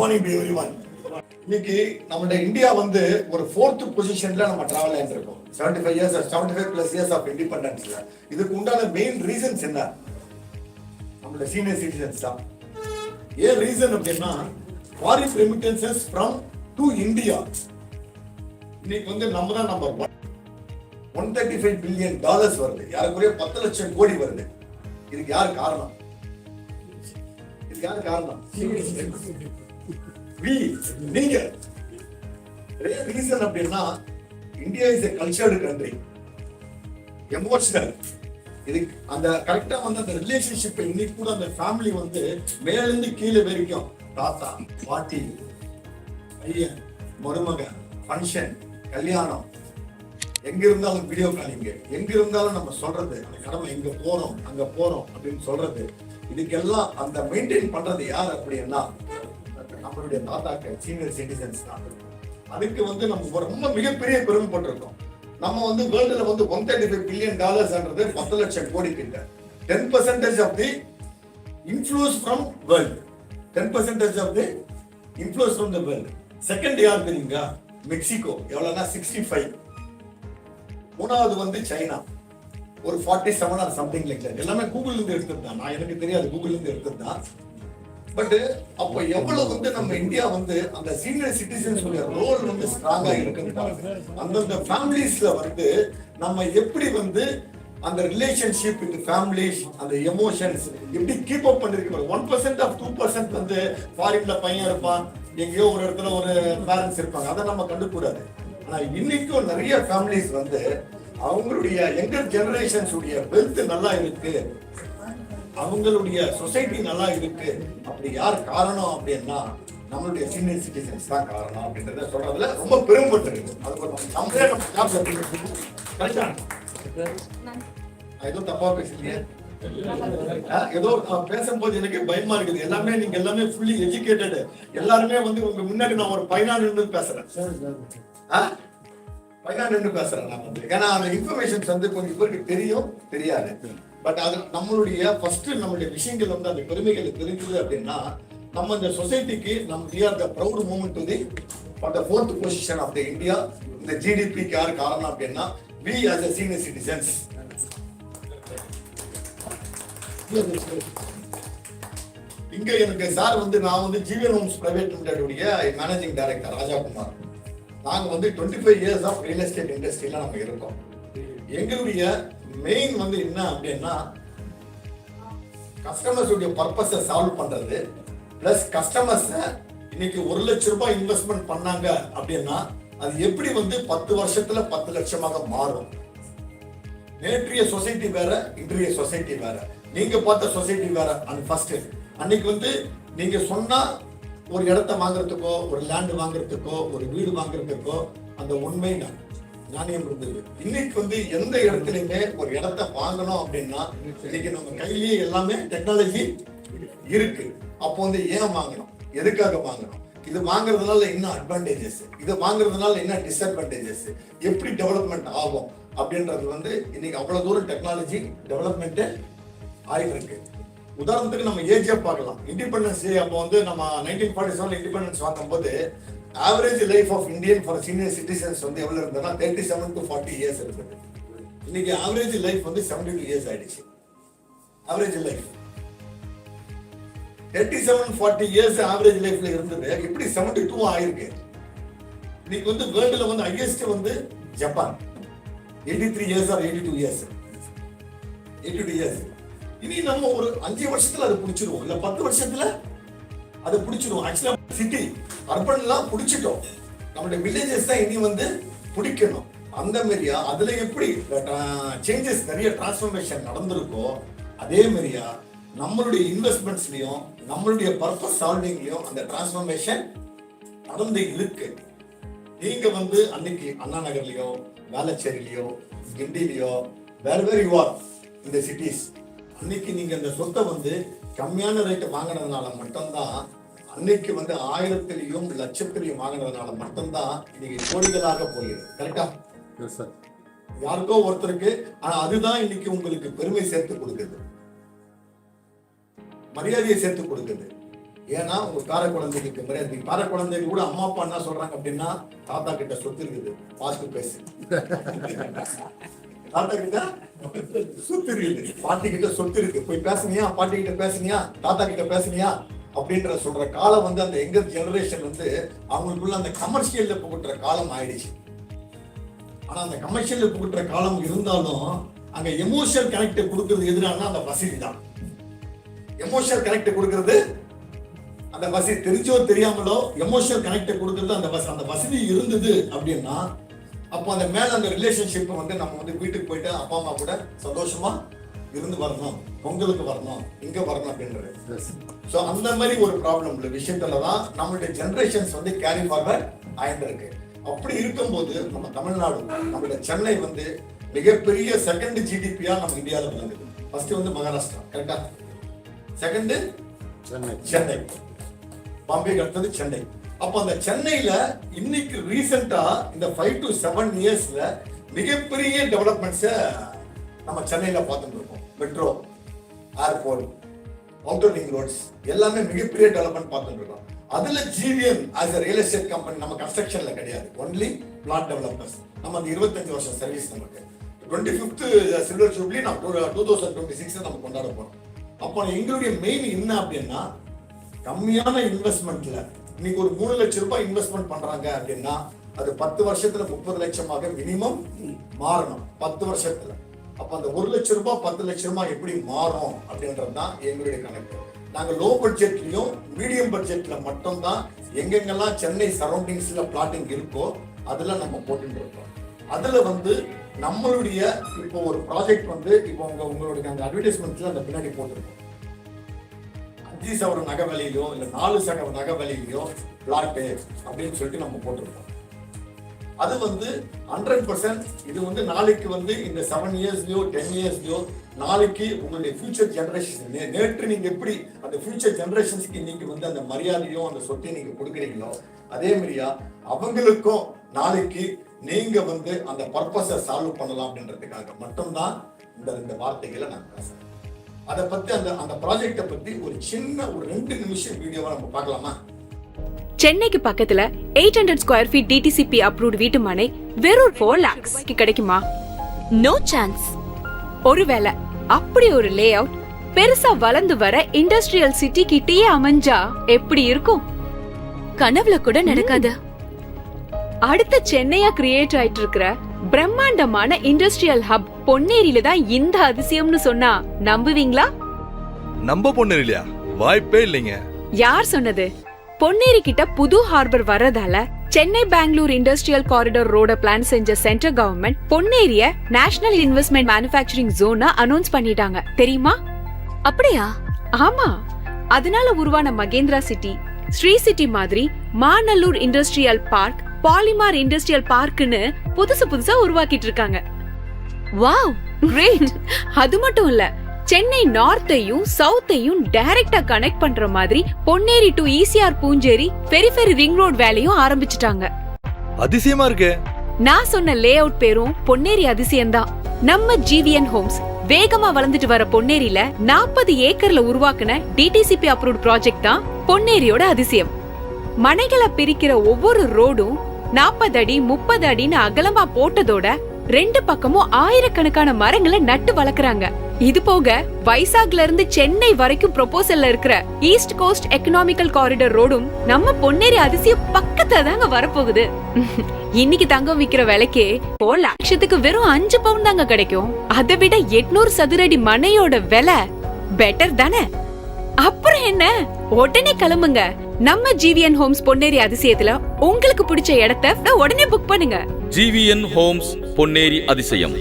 Morning to everyone. இன்னைக்கு நம்மளோட India வந்து ஒரு 4th பொசிஷன்ல நம்ம டிராவல் ஆயிட்டு இருக்கோம். 75 இயர்ஸ் ஆஃப் இண்டிபெண்டன்ஸ்ல. இதுக்கு உண்டான மெயின் ரீசன்ஸ் என்ன? நம்மளோட சீனியர் சிட்டிசன்ஸ் தான். ஏன் ரீசன் அப்படின்னா foreign remittances from to India. இன்னைக்கு வந்து நம்ம தான் நம்பர் 1. $135 பில்லியன் வருது. யாருக்குரிய 10 லட்சம் கோடி வருது. இதுக்கு யார் காரணம்? நீங்க. ரீசன் அப்படின்னா India is a cultured country. Emotional. இது அந்த கரெக்டா வந்து அந்த ரிலேஷன்ஷிப் இன்னைக்கு கூட அந்த ஃபேமிலி வந்து மேல இருந்து கீழே வரைக்கும் தாத்தா பாட்டி பையன் மருமக ஃபங்க்ஷன் கல்யாணம் எங்க இருந்தாலும் வீடியோ காலிங்க எங்க இருந்தாலும் நம்ம சொல்றது அந்த கடமை எங்க போறோம் அங்க போறோம் அப்படின்னு சொல்றது இதுக்கெல்லாம் அந்த மெயின்டைன் பண்றது யார் அப்படின்னா நம்மளுடைய தாத்தாக்கள் சீனியர் சிட்டிசன்ஸ் தான். அதுக்கு வந்து நம்ம ரொம்ப மிகப்பெரிய பெருமைப்பட்டிருக்கோம். நம்ம வந்து வேர்ல்டுல வந்து $135 பில்லியன் 10 லட்சம் கோடி கிட்ட 10% of the influence from world. 10% of the influence from the world. Second யார் தெரியுங்க? மெக்சிகோ. எவ்வளவுனா 65. மூணாவது வந்து சைனா ஒரு 47 ஆர் சம்திங் லைக் தட். எல்லாமே கூகுள்ல இருந்து எடுத்ததுதான். நான் எனக்கு தெரியாது, கூகுள்ல இருந்து எடுத்ததுதான். பட் அப்போ எவ்வளவு வந்து நம்ம இந்தியா வந்து அந்த சீனியர் சிட்டிசன்ஸ் ரோல் வந்து ஸ்ட்ராங்கா இருக்குன்னு அந்தந்த ஃபேமிலிஸ்ல வந்து நம்ம எப்படி வந்து அந்த ரிலேஷன்ஷிப் வித் ஃபேமிலிஸ் அந்த எமோஷன்ஸ் எப்படி கீப் அப் பண்ணிருக்கோம். 1% ஆஃப் 2% வந்து ஃபாரின்ல பையன் இருப்பான், எங்கேயோ ஒரு இடத்துல ஒரு பேரண்ட்ஸ் இருப்பாங்க, அதை நம்ம கண்டுக்கூடாது. ஆனா இன்னைக்கும் நிறைய ஃபேமிலிஸ் வந்து அவங்களுடைய யங்கர் ஜெனரேஷன்ஸ் உடைய வெல்த் நல்லா இருக்கு, அவங்களுடைய சொசைட்டி நல்லா இருக்கு. அப்படி யார் காரணம் அப்படின்னா நம்மளுடைய சீனியர் சிட்டிசன்ஸ் தான் காரணம் அப்படின்றத சொல்றதுல ரொம்ப பெருமைப்பட்டிருக்கு. ஏதோ தப்பா பேசுறீங்க, ஏதோ பேசும்போது எனக்கு பயமா இருக்குது. எல்லாமே நீங்க எல்லாமே ஃபுல்லி எஜுகேட்டட், எல்லாருமே வந்து உங்க முன்னாடி நான் ஒரு 14 பேசுறேன். நான் வந்து ஏன்னா அந்த இன்ஃபர்மேஷன்ஸ் வந்து கொஞ்சம் பேருக்கு தெரியும் தெரியாது. பட் அது நம்மளுடைய ஃபர்ஸ்ட் நம்மளுடைய விஷயங்கள் வந்து அந்த பெருமைகளை தெரிஞ்சது அப்படின்னா நம்ம இந்த சொசைட்டிக்கு நம்ம we are the proud moment to the for the 4th position of the India. இந்த ஜிடிபிக்கு யார் காரணம் அப்படின்னா we as a senior citizens. இங்க எனக்கு சார் வந்து நான் வந்து ஜிவிஎன் ஹோம்ஸ் பிரைவேட் லிமிடெட் உடைய மேனேஜிங் டைரக்டர் ராஜாகுமார். நாங்க வந்து 25 இயர்ஸ் ஆஃப் ரியல் எஸ்டேட் இண்டஸ்ட்ரியில நம்ம இருக்கோம். எங்களுடைய மெயின் வந்து என்ன அப்படின்னா கஸ்டமர்ஸ் உடைய பர்பஸை சால்வ் பண்றது பிளஸ் கஸ்டமர்ஸ் இன்னைக்கு 1 லட்சம் ரூபாய் இன்வெஸ்ட்மெண்ட் பண்ணாங்க அப்படின்னா அது எப்படி வந்து 10 வருஷத்துல 10 லட்சமாக மாறும். நேற்றைய சொசைட்டி வேற, இன்றைய சொசைட்டி வேற, நீங்க பார்த்த சொசைட்டி வேற. அந்த ஃபர்ஸ்ட் அன்னைக்கு வந்து நீங்க சொன்னா ஒரு இடத்த வாங்குறதுக்கோ ஒரு லேண்ட் வாங்குறதுக்கோ ஒரு வீடு வாங்குறதுக்கோ அந்த உண்மை நாணயம் இருந்தது. இன்னைக்கு வந்து எந்த இடத்துலயுமே ஒரு இடத்த வாங்கணும் அப்படின்னா இன்னைக்கு நம்ம கையிலேயே எல்லாமே டெக்னாலஜி இருக்கு. அப்போ வந்து ஏன் வாங்கணும், எதுக்காக வாங்கணும், இது வாங்குறதுனால என்ன அட்வான்டேஜஸ், இது வாங்குறதுனால என்ன டிஸ்அட்வான்டேஜஸ், எப்படி டெவலப்மெண்ட் ஆகும் அப்படின்றது வந்து இன்னைக்கு அவ்வளவு தூரம் டெக்னாலஜி டெவலப்மெண்ட் ஆயிட்டு இருக்கு. உதாரணத்துக்கு நம்ம ஏஜே பார்க்கலாம். இண்டிபெண்டன்ஸ் டே அப்போ வந்து நம்ம 1947 இண்டிபெண்டன்ஸ் வாங்கும்போது average life of Indian for senior citizens வந்து எவ்வளவு இருந்ததுன்னா 37 to 40 இயர்ஸ் இருந்தது. இன்னைக்கு ஆவரேஜ் லைஃப் வந்து 72 இயர்ஸ் ஆயிடுச்சு. ஆவரேஜ் லைஃப் 37-40 இயர்ஸ் ஆவரேஜ் லைஃப்ல இருந்தது எப்படி 72 ஆயிருக்கு. இன்னைக்கு வந்து வேர்ல்டுல வந்து ஹையஸ்ட் வந்து Japan 83 years or 82 years. 82 years. இனி நம்ம ஒரு 5 வருஷத்துல அதை பிடிச்சிருவோம், இல்ல 10 வருஷத்துல அதை பிடிச்சிருவோம். ஆக்சுவலா சிட்டி அர்பன் எல்லாம் பிடிச்சிட்டோம், நம்மளுடைய வில்லேஜஸ் தான் இனி வந்து பிடிக்கணும். அந்த மாதிரியா அதுல எப்படி சேஞ்சஸ் நிறைய டிரான்ஸ்ஃபர்மேஷன் நடந்திருக்கோ அதே மாதிரியா நம்மளுடைய இன்வெஸ்ட்மெண்ட்ஸ்லயும் நம்மளுடைய பர்பஸ் சால்விங்லயும் அந்த டிரான்ஸ்ஃபர்மேஷன் நடந்து இருக்கு. நீங்க வந்து அன்னைக்கு அண்ணா நகர்லயோ வேளச்சேரியிலயோ கிண்டிலயோ வேற யூ ஆர் இந்த சிட்டிஸ், அன்னைக்கு நீங்க அந்த சொத்தை வந்து கம்மியான ரேட்டு வாங்கினதுனால மட்டும்தான், அன்னைக்கு வந்து 1000-லயும் லட்சத்திலையும் வாங்கினதுனால மட்டும்தான் இன்னைக்கு கோடிகளாக போயிருக்கு. கரெக்டா? யாருக்கோ ஒருத்தருக்கு. ஆனா அதுதான் இன்னைக்கு உங்களுக்கு பெருமை சேர்த்து கொடுக்குது, மரியாதையை சேர்த்து கொடுக்குது. ஏன்னா உங்க பேர குழந்தைக்கு மரியாதை. பேர குழந்தைக்கு கூட அம்மா அப்பா என்ன சொல்றாங்க அப்படின்னா, தாத்தா கிட்ட சொத்து இருக்குது, பாஸ்ட் பேசு. தாத்தா கிட்ட சொத்து இருக்குது, பாட்டி கிட்ட சொத்து இருக்கு, போய் பேசுனியா, பாட்டி கிட்ட பேசுனியா, தாத்தா கிட்ட பேசுனியா அப்படின்ற சொல்ற காலம் வந்து அந்த எங்கர் ஜெனரேஷன் வந்து அவங்களுக்குள்ள அந்த கமர்ஷியல்ல புகுட்டுற காலம் ஆயிடுச்சு. ஆனா அந்த கமர்ஷியல்ல புகுட்டுற காலம் இருந்தாலும் அங்க எமோஷனல் கனெக்ட் கொடுக்கறது எதுனா அந்த வசதி தான். எமோஷனல் கனெக்ட் கொடுக்கறது அந்த வசதி, தெரிஞ்சோ தெரியாமலோ எமோஷனல் கனெக்ட் கொடுக்கறது அந்த வசதி இருந்தது அப்படின்னா, அப்போ அந்த மேல அந்த ரிலேஷன்ஷிப் வந்து நம்ம வந்து வீட்டுக்கு போயிட்டு அப்பா அம்மா கூட சந்தோஷமா இருந்து வரணும், பொங்கலுக்கு வரணும், இங்க வரணும் அப்படின்றது. சோ அந்த மாதிரி ஒரு ப்ராப்ளம் உள்ள விஷயத்துலதான் நம்மளுடைய ஜெனரேஷன்ஸ் வந்து கேரி ஃபார்வர்ட் ஆயிட்டு இருக்கு. அப்படி இருக்கும்போது நம்ம தமிழ்நாடு, நம்மளுடைய சென்னை வந்து மிகப்பெரிய செகண்ட் ஜிடிபியா நம்ம இந்தியாவில் விளங்குது. ஃபர்ஸ்ட் வந்து மகாராஷ்டிரா, கரெக்டா? செகண்ட் சென்னை, பாம்பே அடுத்தது சென்னை. அப்ப அந்த சென்னையில இன்னைக்கு ரீசெண்டா இந்த 5 to 7 இயர்ஸ்ல மிகப்பெரிய டெவலப்மெண்ட்ஸ நம்ம சென்னையில பார்த்துட்டு இருக்கோம். Metro, airport, outer ring roads எல்லாமே மிகப்பெரிய டெவலப்மெண்ட் பார்த்துட்டு இருக்கோம். அதுல GVM as a real estate company நம்ம கன்ஸ்ட்ரக்ஷன்ல கிடையாது, ஒன்லி பிளாட் டெவலப்பர்ஸ். நம்ம அந்த 25 வருஷம் சர்வீஸ் நமக்கு 25th சில்வர் ஜூப்ளி நம்ம 2026 நம்ம கொண்டாட போறோம். அப்போ எங்களுடைய மெயின் என்ன அப்படின்னா, கம்மியான இன்வெஸ்ட்மெண்ட்ல இன்னைக்கு ஒரு 3 லட்சம் ரூபாய் இன்வெஸ்ட்மெண்ட் பண்றாங்க அப்படின்னா அது 10 வருஷத்துல 30 லட்சமாக மினிமம் மாறணும் 10 வருஷத்துல. அப்ப அந்த 1 லட்சம் ரூபாய் 10 லட்சம் ரூபாய் எப்படி மாறும் அப்படின்றதுதான் எங்களுடைய கணக்கு. நாங்க லோ பட்ஜெட்லயும் மீடியம் பட்ஜெட்ல மட்டும் தான் எங்கெங்கெல்லாம் சென்னை சரௌண்டிங்ஸ்ல பிளாட்டிங் இருக்கோ அதுல நம்ம போட்டுட்டு இருக்கோம். அதுல வந்து நம்மளுடைய இப்போ ஒரு ப்ராஜெக்ட் வந்து இப்போ உங்களுடைய அந்த அட்வர்டைஸ்மெண்ட்ல அந்த பின்னாடி போட்டிருக்கோம். 5 சவர நகவலியிலோ இல்ல 4 சவர நகவலியிலோ பிளாட் அப்படின்னு சொல்லிட்டு நம்ம போட்டிருக்கோம். அது வந்து 100% இது வந்து நாளைக்கு வந்து இந்த 7 இயர்ஸ்லயோ 10 இயர்ஸ்லயோ நாளைக்கு உங்களுடைய ஃபியூச்சர் ஜெனரேஷன், நேற்று நீங்க எப்படி அந்த ஃபியூச்சர் ஜெனரேஷன்ஸ்க்கு இன்னைக்கு வந்து அந்த மரியாதையும் அந்த சொத்தையும் நீங்க கொடுக்குறீங்களோ அதே மாதிரியா அவங்களுக்கும் நாளைக்கு நீங்க வந்து அந்த பர்பஸை சால்வ் பண்ணலாம் அப்படின்றதுக்காக மட்டும்தான் இந்த வார்த்தைகளை நான் பேசுறேன். அதை பத்தி அந்த ப்ராஜெக்டை பத்தி ஒரு சின்ன ஒரு 2 நிமிஷம் வீடியோவா நம்ம பார்க்கலாமா? சென்னைக்கு பக்கத்துல 800 ஸ்கொயர் ஃபீட் டிடிசிபி அப்ரூவ்ட் வீட்டு மனை வெறும் 4 lakhs கிடைக்குமா? No chance. ஒருவேளை அப்படி ஒரு லே அவுட் பெருசா வளர்ந்து வர இண்டஸ்ட்ரியல் சிட்டி கிட்டயே அமைஞ்சா எப்படி இருக்கும்? கனவுல கூட நடக்காது. அடுத்த சென்னையா கிரியேட் ஆயிட்டு இருக்கிற பிரம்மாண்டமான இண்டஸ்ட்ரியல் ஹப் பொன்னேரியில தான் இந்த அதிசயம்னு சொன்னா நம்புவீங்களா? நம்ப பொன்னேரியா? வாய்ப்பே இல்லைங்க. யார் சொன்னது? பொன்னேரி கிட்ட புது ஹார்பர் வரதால சென்னை பெங்களூர் இண்டஸ்ட்ரியல் காரிடார் ரோட பிளான் செஞ்ச சென்ட்ரல் கவர்மெண்ட் பொன்னேரிய நேஷனல் இன்வெஸ்ட்மெண்ட் மேனுஃபேக்சரிங் ஜோனா அனௌன்ஸ் பண்ணிட்டாங்க, தெரியுமா? அப்படியா? ஆமா. அதனால உருவான மகேந்திரா சிட்டி, ஸ்ரீ சிட்டி மாதிரி மாநல்லூர் இண்டஸ்ட்ரியல் பார்க், பாலிமார் இண்டஸ்ட்ரியல் பார்க்னு புதுசா உருவாக்கிட்டு இருக்காங்க. Wow, great. அது மட்டும் இல்ல, சென்னை நார்த்தையும் சவுத்தையும் டைரக்டா கனெக்ட் பண்ற மாதிரி Ponneri to ECR Poonjeri periphery ring road வேலையும் ஆரம்பிச்சிட்டாங்க. அதிசயமா இருக்கு. நான் சொன்ன லே அவுட் பேரும் பொன்னேரி அதிசயம்தான். நம்ம ஜிவிஎன் ஹோம்ஸ் வேகமா வளர்ந்துட்டு வர பொன்னேரியில 40 ஏக்கர்ல உருவாக்குன டிடிசிபி அப்ரூவ்ட் ப்ராஜெக்ட் தான் பொன்னேரியோட அதிசயம். மனைகளை பிரிக்கிற ஒவ்வொரு ரோடும் 40 அடி 30 அடின்னு அகலமா போட்டதோட 2 பக்கமும் ஆயிரக்கணக்கான மரங்களை நட்டு வளர்க்கறாங்க. இது போக வைசாக்ல இருந்து சென்னை வரைக்கும் ப்ரொபோசல்ல இருக்கிற ஈஸ்ட் கோஸ்ட் எக்கனாமிக்கல் காரிடார் ரோடும் நம்ம பொன்னேரி அதிசயம் பக்கத்துல தாங்க வரப்போகுது. இன்னைக்கு தங்கம் விக்கிற விலைக்கே 4 லட்சத்துக்கு வெறும் 5 பவுன் தாங்க கிடைக்கும். அதை விட 800 சதுரடி மனையோட விலை பெட்டர் தானே? அப்புறம் என்ன, உடனே கிளம்புங்க. நம்ம ஜிவிஎன் ஹோம்ஸ் பொன்னேரி அதிசயத்துல உங்களுக்கு பிடிச்ச இடத்தை உடனே புக் பண்ணுங்க. ஜிவிஎன் ஹோம்ஸ் பொன்னேரி அதிசயம்.